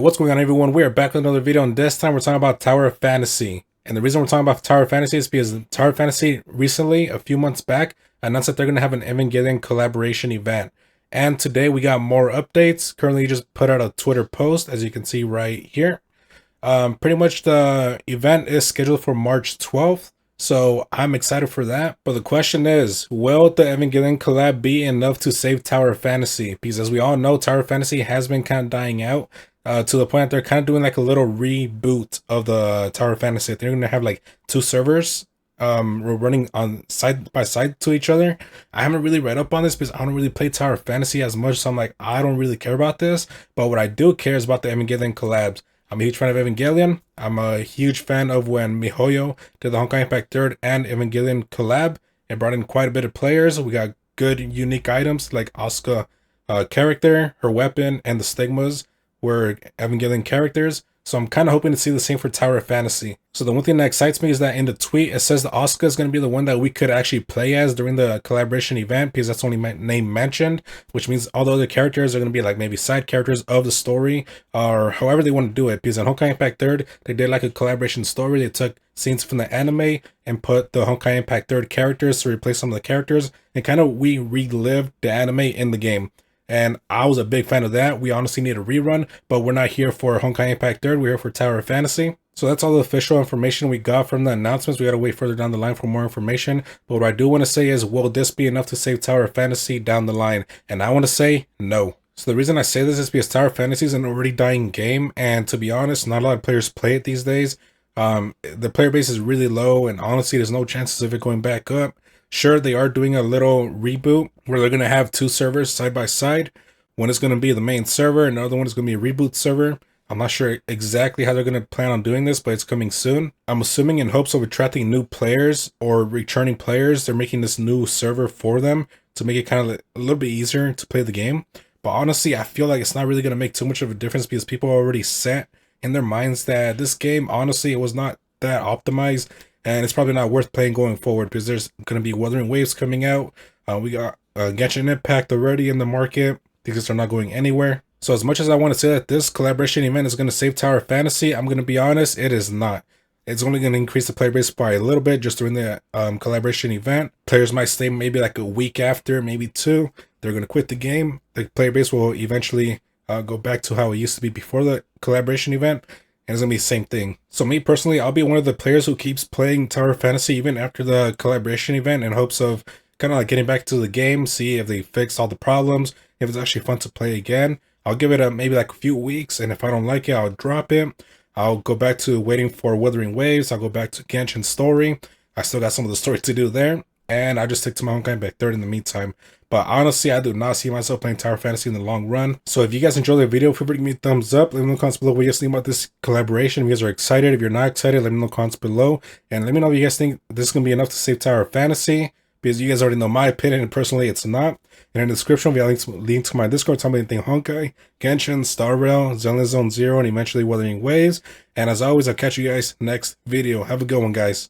What's going on, everyone? We are back with another video, and this time we're talking about Tower of Fantasy. And the reason we're talking about Tower of Fantasy is because Tower of Fantasy recently, a few months back, announced that they're going to have an Evangelion collaboration event. And today we got more updates. Currently, just put out a Twitter post, as you can see right here. Pretty much the event is scheduled for March 12th. So I'm excited for that. But the question is, will the Evangelion collab be enough to save Tower of Fantasy? Because as we all know, Tower of Fantasy has been kind of dying out to the point that they're kind of doing like a little reboot of the Tower of Fantasy. They're going to have like two servers running on side by side to each other. I haven't really read up on this because I don't really play Tower of Fantasy as much. So I'm like, I don't really care about this. But what I do care is about the Evangelion collabs. I'm a huge fan of Evangelion. I'm a huge fan of when MiHoYo did the Honkai Impact 3rd and Evangelion collab. It brought in quite a bit of players. We got good, unique items like Asuka character, her weapon, and the stigmas were Evangelion characters. So I'm kind of hoping to see the same for Tower of Fantasy. So the one thing that excites me is that in the tweet, it says that Asuka is going to be the one that we could actually play as during the collaboration event, because that's the only name mentioned, which means all the other characters are going to be like maybe side characters of the story, or however they want to do it. Because in Honkai Impact 3rd, they did like a collaboration story. They took scenes from the anime and put the Honkai Impact 3rd characters to replace some of the characters, and kind of we relived the anime in the game. And I was a big fan of that. We honestly need a rerun, but we're not here for Honkai Impact 3rd. We're here for Tower of Fantasy. So that's all the official information we got from the announcements. We got to wait further down the line for more information. But what I do want to say is, will this be enough to save Tower of Fantasy down the line? And I want to say no. So the reason I say this is because Tower of Fantasy is an already dying game. And to be honest, not a lot of players play it these days. The player base is really low. And honestly, there's no chances of it going back up. Sure, they are doing a little reboot where they're going to have two servers side by side. One is going to be the main server, and another one is going to be a reboot server. I'm not sure exactly how they're going to plan on doing this, but it's coming soon. I'm assuming in hopes of attracting new players or returning players, they're making this new server for them to make it kind of a little bit easier to play the game. But honestly, I feel like it's not really going to make too much of a difference because people are already set in their minds that this game, honestly, it was not that optimized. And it's probably not worth playing going forward because there's going to be Wuthering Waves coming out. We got Genshin Impact already in the market because they're not going anywhere. So as much as I want to say that this collaboration event is going to save Tower of Fantasy, I'm going to be honest, it is not. It's only going to increase the player base by a little bit just during the collaboration event. Players might stay maybe like a week after, maybe two. They're going to quit the game. The player base will eventually go back to how it used to be before the collaboration event. And it's going to be the same thing. So me personally, I'll be one of the players who keeps playing Tower of Fantasy even after the collaboration event in hopes of kind of like getting back to the game, see if they fix all the problems, if it's actually fun to play again. I'll give it maybe like a few weeks, and if I don't like it, I'll drop it. I'll go back to waiting for Wuthering Waves. I'll go back to Genshin story. I still got some of the story to do there. And I just stick to my Honkai Impact 3rd in the meantime. But honestly, I do not see myself playing Tower of Fantasy in the long run. So if you guys enjoyed the video, feel free to give me a thumbs up. Let me know in the comments below what you guys think about this collaboration. If you guys are excited. If you're not excited, let me know in the comments below. And let me know if you guys think this is going to be enough to save Tower of Fantasy. Because you guys already know my opinion, and personally, it's not. And in the description, we have links to my Discord. Tell me anything Honkai, Genshin, Star Rail, Zenless Zone Zero, and eventually Wuthering Waves. And as always, I'll catch you guys next video. Have a good one, guys.